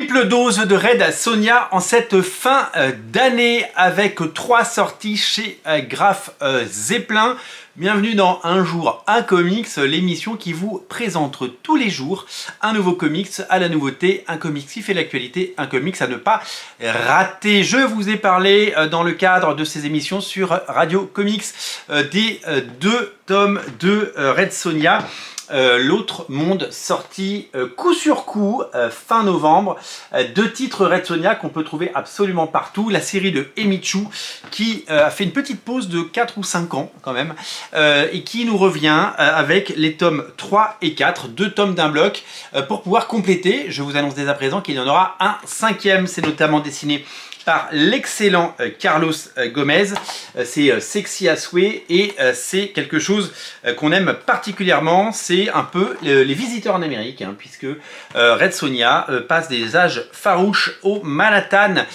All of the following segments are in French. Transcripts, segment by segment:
Triple dose de Red Sonja en cette fin d'année avec 3 sorties chez Graf Zeppelin. Bienvenue dans Un jour, un comics, l'émission qui vous présente tous les jours un nouveau comics à la nouveauté, un comics qui fait l'actualité, un comics à ne pas rater. Je vous ai parlé dans le cadre de ces émissions sur Radio Comics des 2 tomes de Red Sonja. L'autre monde sorti coup sur coup fin novembre, 2 titres Red Sonja qu'on peut trouver absolument partout, la série de Emichu qui a fait une petite pause de 4 ou 5 ans quand même et qui nous revient avec les tomes 3 et 4, 2 tomes d'un bloc pour pouvoir compléter. Je vous annonce dès à présent qu'il y en aura un 5e, c'est notamment dessiné par l'excellent Carlos Gomez. C'est sexy à souhait et c'est quelque chose qu'on aime particulièrement. C'est un peu les visiteurs en Amérique, hein, puisque Red Sonja passe des âges farouches au Manhattan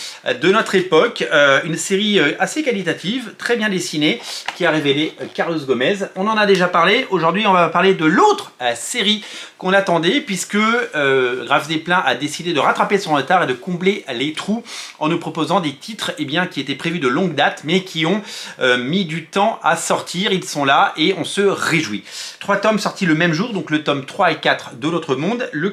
de notre époque. Une série assez qualitative, très bien dessinée, qui a révélé Carlos Gomez. On en a déjà parlé. Aujourd'hui, on va parler de l'autre série qu'on attendait, puisque Graf Zeppelin a décidé de rattraper son retard et de combler les trous en nous proposant des titres qui étaient prévus de longue date mais qui ont mis du temps à sortir. Ils sont là et on se réjouit. 3 tomes sortis le même jour, donc le tome 3 et 4 de l'autre monde. Le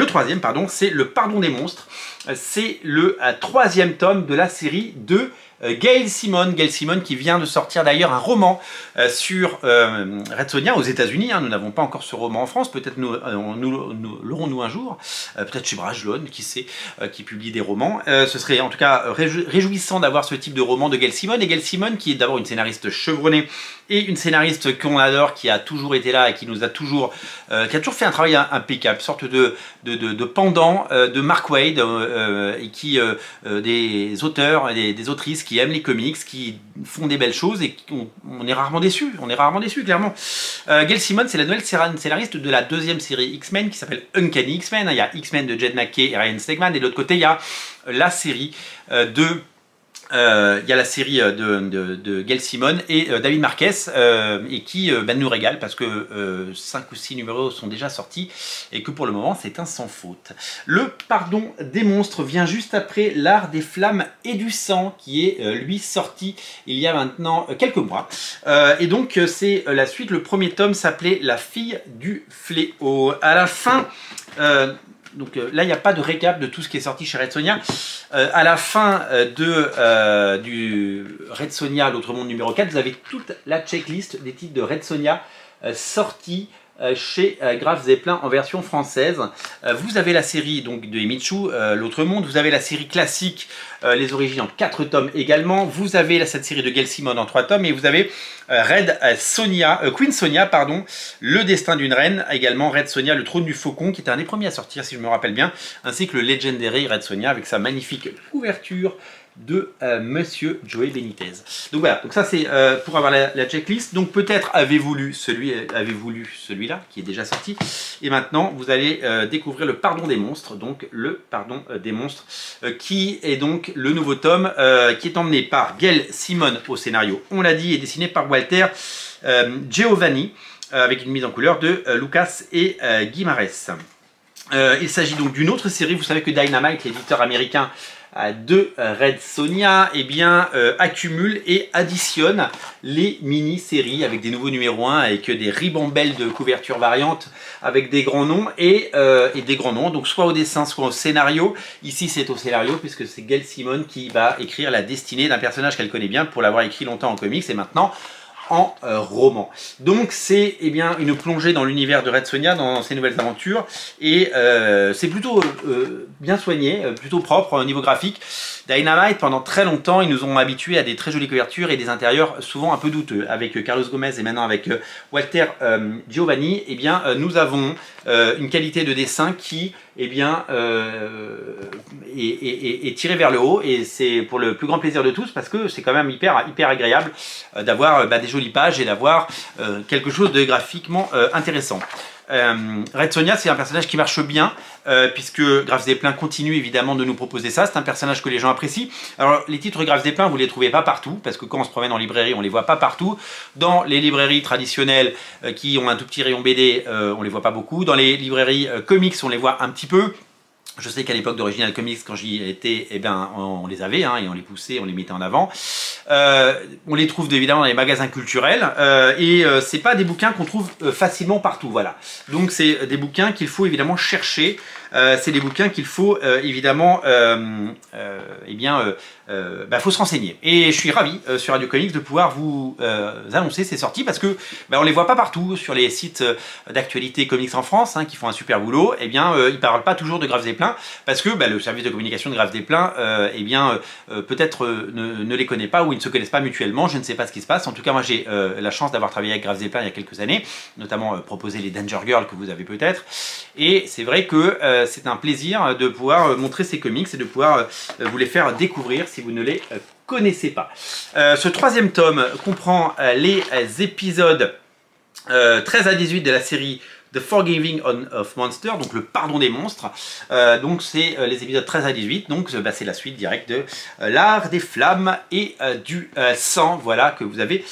troisième, pardon, c'est Le Pardon des monstres. C'est le 3e tome de la série de Gail Simone. Gail Simone qui vient de sortir d'ailleurs un roman sur Red Sonja aux États-Unis. Hein. Nous n'avons pas encore ce roman en France. Peut-être nous l'aurons-nous un jour. Peut-être chez Brajlon, qui sait, qui publie des romans. Ce serait en tout cas réjouissant d'avoir ce type de roman de Gail Simone. Et Gail Simone qui est d'abord une scénariste chevronnée et une scénariste qu'on adore, qui a toujours été là et qui nous a toujours, qui a toujours fait un travail impeccable, une sorte de pendant de Mark Waid et qui des auteurs et des autrices qui aiment les comics, qui font des belles choses et on est rarement déçus. On est rarement déçus, clairement. Gail Simone, c'est la nouvelle scénariste de la 2e série X-Men qui s'appelle Uncanny X-Men. Il y a X-Men de Jed McKay et Ryan Stegman, et de l'autre côté il y a la série de Gail Simone et David Marquez et qui nous régale parce que 5 ou 6 numéros sont déjà sortis et que pour le moment c'est un sans faute. Le Pardon des monstres vient juste après L'Art des flammes et du sang qui est lui sorti il y a maintenant quelques mois et donc c'est la suite. Le premier tome s'appelait La fille du fléau. À la fin donc là, il n'y a pas de récap de tout ce qui est sorti chez Red Sonja. À la fin du Red Sonja, l'autre monde numéro 4, vous avez toute la checklist des titres de Red Sonja sortis chez Graf Zeppelin en version française. Vous avez la série donc de Emichu, l'autre monde. Vous avez la série classique, les origines en 4 tomes également. Vous avez cette série de Gail Simone en 3 tomes. Et vous avez Queen Sonja, pardon, Le destin d'une reine, également Red Sonja, Le trône du faucon, qui était un des premiers à sortir si je me rappelle bien, ainsi que le Legendary Red Sonja avec sa magnifique couverture de Monsieur Joey Benitez. Donc voilà, donc ça c'est pour avoir la checklist. Donc peut-être avez-vous lu celui-là qui est déjà sorti, et maintenant vous allez découvrir Le Pardon des monstres, donc Le Pardon des monstres, qui est donc le nouveau tome qui est emmené par Gail Simone au scénario, on l'a dit, et dessiné par Walter Geovani avec une mise en couleur de Lucas et Guimarães. Il s'agit donc d'une autre série. Vous savez que Dynamite, l'éditeur américain de Red Sonja, accumule et additionne les mini-séries avec des nouveaux numéros 1, avec des ribambelles de couvertures variantes, avec des grands noms et des grands noms, donc soit au dessin, soit au scénario. Ici c'est au scénario puisque c'est Gail Simone qui va écrire la destinée d'un personnage qu'elle connaît bien pour l'avoir écrit longtemps en comics et maintenant en roman. Donc c'est une plongée dans l'univers de Red Sonja, dans ses nouvelles aventures, et c'est plutôt bien soigné, plutôt propre au niveau graphique. Dynamite, pendant très longtemps, ils nous ont habitués à des très jolies couvertures et des intérieurs souvent un peu douteux. Avec Carlos Gomez et maintenant avec Walter Geovani, nous avons une qualité de dessin qui est tirée vers le haut, et c'est pour le plus grand plaisir de tous parce que c'est quand même hyper agréable d'avoir des jolies pages et d'avoir quelque chose de graphiquement intéressant. Red Sonja, c'est un personnage qui marche bien puisque Graf Zeppelin continue évidemment de nous proposer ça. C'est un personnage que les gens apprécient. Alors les titres Graf Zeppelin, vous ne les trouvez pas partout parce que quand on se promène en librairie, on ne les voit pas partout. Dans les librairies traditionnelles qui ont un tout petit rayon BD, on ne les voit pas beaucoup. Dans les librairies comics, on les voit un petit peu. Je sais qu'à l'époque d'Original Comics, quand j'y étais, eh ben, on les avait et on les poussait, on les mettait en avant. On les trouve évidemment dans les magasins culturels et c'est pas des bouquins qu'on trouve facilement partout. Voilà. Donc c'est des bouquins qu'il faut évidemment chercher. C'est des bouquins qu'il faut évidemment, faut se renseigner. Et je suis ravi sur Radio Comics de pouvoir vous annoncer ces sorties parce que on les voit pas partout sur les sites d'actualité comics en France qui font un super boulot. Eh bien, ils parlent pas toujours de Graves et Pleins parce que le service de communication de Graves et Pleins, peut-être ne les connaît pas ou ils ne se connaissent pas mutuellement. Je ne sais pas ce qui se passe. En tout cas, moi j'ai la chance d'avoir travaillé avec Graves et Pleins il y a quelques années, notamment proposer les Danger Girls que vous avez peut-être. Et c'est vrai que c'est un plaisir de pouvoir montrer ces comics et de pouvoir vous les faire découvrir si vous ne les connaissez pas. Ce troisième tome comprend les épisodes 13 à 18 de la série The Forgiving of Monsters, donc le pardon des monstres. Donc c'est les épisodes 13 à 18, donc c'est la suite directe de l'art des flammes et du sang, voilà, que vous avez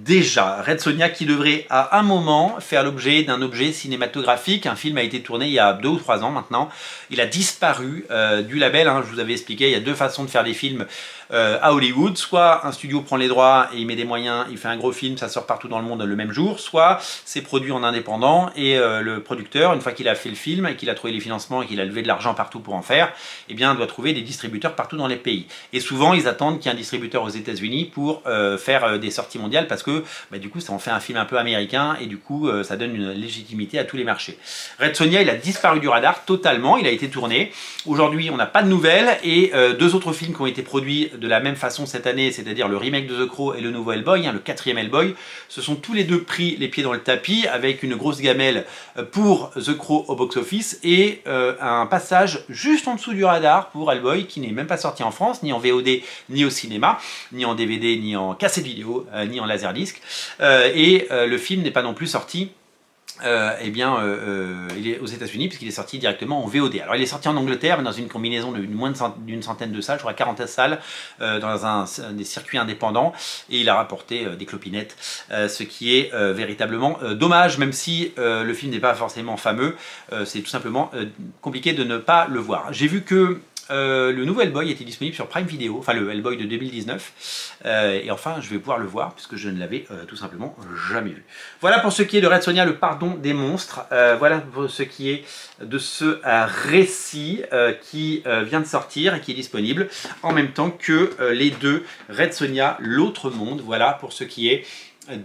déjà. Red Sonja qui devrait à un moment faire l'objet d'un objet cinématographique. Un film a été tourné il y a 2 ou 3 ans maintenant. Il a disparu du label, je vous avais expliqué, il y a 2 façons de faire des films à Hollywood. Soit un studio prend les droits et il met des moyens, il fait un gros film, ça sort partout dans le monde le même jour, soit c'est produit en indépendant et le producteur, une fois qu'il a fait le film et qu'il a trouvé les financements et qu'il a levé de l'argent partout pour en faire, eh bien doit trouver des distributeurs partout dans les pays. Et souvent ils attendent qu'il y ait un distributeur aux États-Unis pour faire des sorties mondiales parce que du coup ça en fait un film un peu américain et du coup ça donne une légitimité à tous les marchés. Red Sonja, il a disparu du radar totalement, il a été tourné. Aujourd'hui on n'a pas de nouvelles et 2 autres films qui ont été produits de la même façon cette année, c'est-à-dire le remake de The Crow et le nouveau Hellboy, le 4e Hellboy, se sont tous les 2 pris les pieds dans le tapis avec une grosse gamelle pour The Crow au box-office et un passage juste en dessous du radar pour Hellboy qui n'est même pas sorti en France, ni en VOD, ni au cinéma, ni en DVD, ni en cassette vidéo, ni en laserdisc. Le film n'est pas non plus sorti il est aux États-Unis puisqu'il est sorti directement en VOD. Alors il est sorti en Angleterre, mais dans une combinaison de moins d'une centaine de salles, je crois 40 salles, dans des circuits indépendants, et il a rapporté des clopinettes, ce qui est véritablement dommage, même si le film n'est pas forcément fameux, c'est tout simplement compliqué de ne pas le voir. J'ai vu que le nouveau Hellboy était disponible sur Prime Video, enfin le Hellboy de 2019, et enfin je vais pouvoir le voir puisque je ne l'avais tout simplement jamais vu. Voilà pour ce qui est de Red Sonja, le pardon des monstres. Voilà pour ce qui est de ce récit qui vient de sortir et qui est disponible en même temps que les 2 Red Sonja, l'autre monde. Voilà pour ce qui est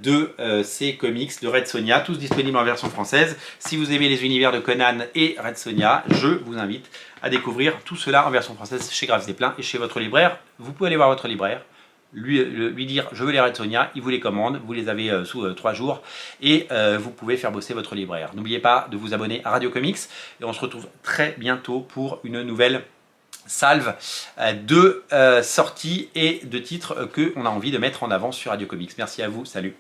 de ces comics de Red Sonja, tous disponibles en version française. Si vous aimez les univers de Conan et Red Sonja, je vous invite à découvrir tout cela en version française chez Graves et Pleins et chez votre libraire. Vous pouvez aller voir votre libraire, lui dire je veux les Red Sonja, il vous les commande, vous les avez sous 3 jours et vous pouvez faire bosser votre libraire. N'oubliez pas de vous abonner à Radio Comics et on se retrouve très bientôt pour une nouvelle salve de sorties et de titres qu'on a envie de mettre en avant sur Radio Comics. Merci à vous, salut.